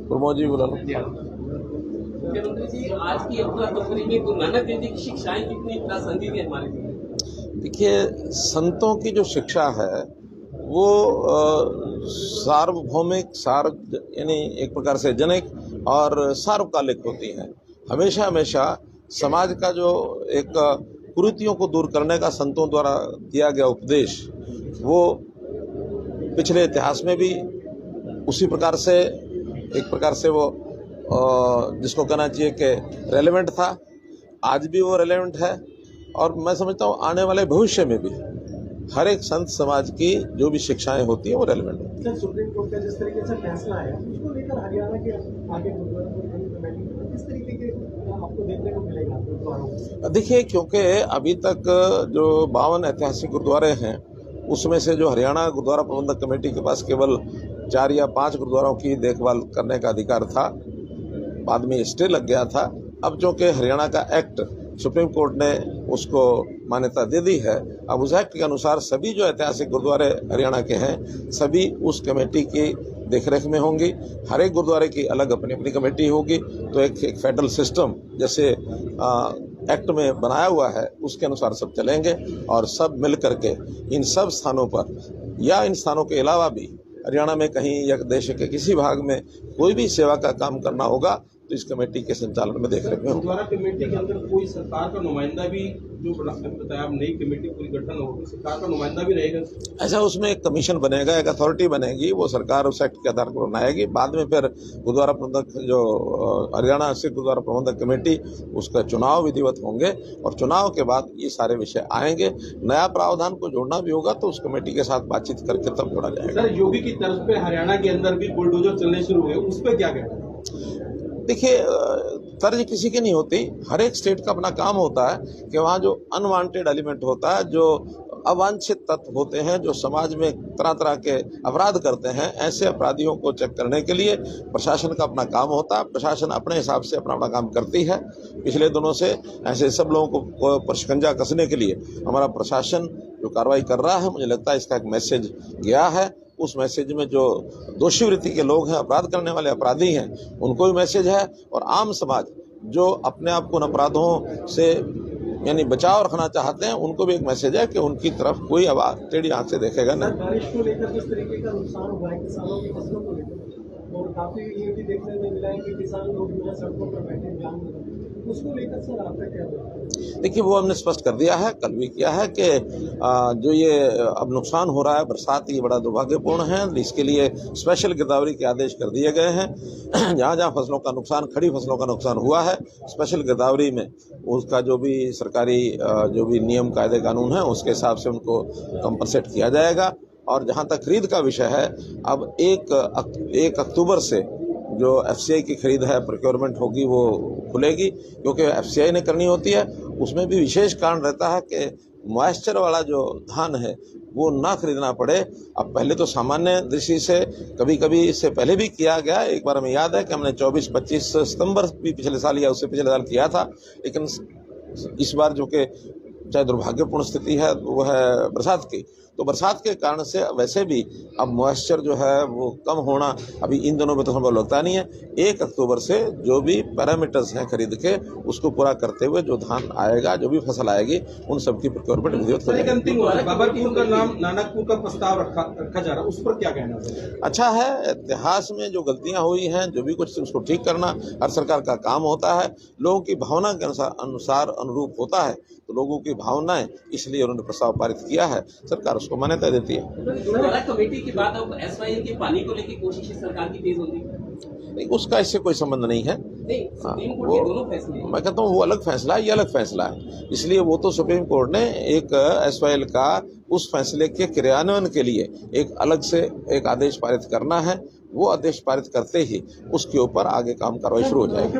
प्रमोद जी बोला। मुख्यमंत्री जी, आज की अफरा तफरी में गुरु नानक देव जी की शिक्षाएं कितनी प्रासंगिक है हमारे लिए? देखिए, संतों की जो शिक्षा है वो सार्वभौमिक यानी एक प्रकार से जनक और सार्वकालिक होती है। हमेशा हमेशा समाज का जो एक कुरीतियों को दूर करने का संतों द्वारा दिया गया उपदेश, वो पिछले इतिहास में भी उसी प्रकार से एक प्रकार से वो जिसको कहना चाहिए कि रेलेवेंट था, आज भी वो रेलेवेंट है, और मैं समझता हूँ आने वाले भविष्य में भी हर एक संत समाज की जो भी शिक्षाएं होती हैं वो रेलेवेंट होती हैं। सुप्रीम कोर्ट का जिस तरीके से फैसला है उसको लेकर हरियाणा के आगे किस तरीके के आपको देखने को मिलेगा? देखिए, क्योंकि अभी तक जो 52 ऐतिहासिक गुरुद्वारे हैं उसमें से जो हरियाणा गुरुद्वारा प्रबंधक कमेटी के पास केवल 4 या 5 गुरुद्वारों की देखभाल करने का अधिकार था, बाद में स्टे लग गया था। अब चूँकि हरियाणा का एक्ट सुप्रीम कोर्ट ने उसको मान्यता दे दी है, अब उस एक्ट के अनुसार सभी जो ऐतिहासिक गुरुद्वारे हरियाणा के हैं सभी उस कमेटी की देखरेख में होंगी। हर एक गुरुद्वारे की अलग अपनी अपनी कमेटी होगी, तो एक फेडरल सिस्टम जैसे एक्ट में बनाया हुआ है उसके अनुसार सब चलेंगे, और सब मिल करके इन सब स्थानों पर या इन स्थानों के अलावा भी हरियाणा में कहीं या देश के किसी भाग में कोई भी सेवा का काम करना होगा तो इस कमेटी के संचालन में देखने में होगा। गुरुद्वारा कमेटी के अंदर कोई सरकार का नुमाइंदा भी, जो बताया आप, नई कमेटी पूरी गठन होगी, सरकार का नुमाइंदा भी रहेगा? ऐसा उसमें एक कमीशन बनेगा, एक अथॉरिटी बनेगी, वो सरकार उस एक्ट के आधार पर बनाएगी। बाद में फिर गुरुद्वारा प्रबंधक जो हरियाणा स्थित गुरुद्वारा प्रबंधक कमेटी, उसका चुनाव विधिवत होंगे, और चुनाव के बाद ये सारे विषय आएंगे। नया प्रावधान को जोड़ना भी होगा तो उस कमेटी के साथ बातचीत करके तब जोड़ा जाएगा। सर, योगी की तर्ज पे हरियाणा के अंदर भी बुलडोजर चलने शुरू हुए, उस पर क्या कहना है? देखिए, तर्ज किसी की नहीं होती, हर एक स्टेट का अपना काम होता है कि वहाँ जो अनवांटेड एलिमेंट होता है, जो अवांछित तत्व होते हैं, जो समाज में तरह तरह के अपराध करते हैं, ऐसे अपराधियों को चेक करने के लिए प्रशासन का अपना काम होता है। प्रशासन अपने हिसाब से अपना काम करती है। पिछले दिनों से ऐसे सब लोगों को पर शिकंजा कसने के लिए हमारा प्रशासन जो कार्रवाई कर रहा है, मुझे लगता है इसका एक मैसेज गया है। उस मैसेज में जो दोषी वृत्ति के लोग हैं, अपराध करने वाले अपराधी हैं, उनको भी मैसेज है, और आम समाज जो अपने आप को उन अपराधों से यानी बचाव रखना चाहते हैं, उनको भी एक मैसेज है कि उनकी तरफ कोई आवाज टेढ़ी आंख से देखेगा नहीं। बारिश को लेकर किस तरीके का नुकसान हुआ है किसानों की फसलों को लेकर, और काफी ये भी देखने में मिला है कि किसान लोग जो है सड़कों पर बैठे जान, उसको लेकर सर आपका क्या है? देखिए, वो हमने स्पष्ट कर दिया है, कल भी किया है कि जो ये अब नुकसान हो रहा है बरसात, ये बड़ा दुर्भाग्यपूर्ण है। इसके लिए स्पेशल गिरदावरी के आदेश कर दिए गए हैं। जहाँ जहाँ फसलों का नुकसान, खड़ी फसलों का नुकसान हुआ है, स्पेशल गिरदावरी में उसका जो भी सरकारी जो भी नियम कायदे कानून है उसके हिसाब से उनको कंपनसेट किया जाएगा। और जहाँ तक खरीद का विषय है, अब 1 अक्टूबर से जो FCI की खरीद है, प्रोक्योरमेंट होगी, वो खुलेगी, क्योंकि FCI ने करनी होती है। उसमें भी विशेष कारण रहता है कि मॉइस्चर वाला जो धान है वो ना खरीदना पड़े। अब पहले तो सामान्य दृष्टि से कभी कभी इससे पहले भी किया गया, एक बार हमें याद है कि हमने 24-25 सितंबर भी पिछले साल या उससे पिछले साल किया था, लेकिन इस बार जो कि चाहे दुर्भाग्यपूर्ण स्थिति है वो है बरसात की, तो बरसात के कारण से वैसे भी अब मॉइस्चर जो है वो कम होना अभी इन दिनों में तो संभव लगता नहीं है। 1 अक्टूबर से जो भी पैरामीटर्स हैं खरीद के, उसको पूरा करते हुए जो धान आएगा, जो भी फसल आएगी, उन सब की प्रोक्योरमेंट विधिवत हो जाएगी। अंतिम बाबरपुर का नाम नानकपुर का प्रस्ताव रखा जा रहा है, उस पर क्या कहना है? अच्छा है, इतिहास में जो गलतियां हुई हैं, जो भी कुछ, उसको ठीक करना हर सरकार का काम होता है। लोगों की भावना के अनुसार अनुरूप होता है, तो लोगों की भावनाएं, इसलिए उन्होंने प्रस्ताव पारित किया है, सरकार उसको मान्यता देती है। गुरुद्वारा कमेटी के बाद अब SYL के पानी को लेकर कोशिश सरकार की तेज होगी? नहीं, उसका इससे कोई संबंध नहीं है। सुप्रीम कोर्ट के दोनों फैसले, मैं कहता हूँ वो अलग फैसला है, ये अलग फैसला है। इसलिए वो तो सुप्रीम कोर्ट ने एक SYL का उस फैसले के क्रियान्वयन के लिए एक अलग से एक आदेश पारित करना है। वो आदेश पारित करते ही उसके ऊपर आगे काम कार्रवाई शुरू हो जाएगी।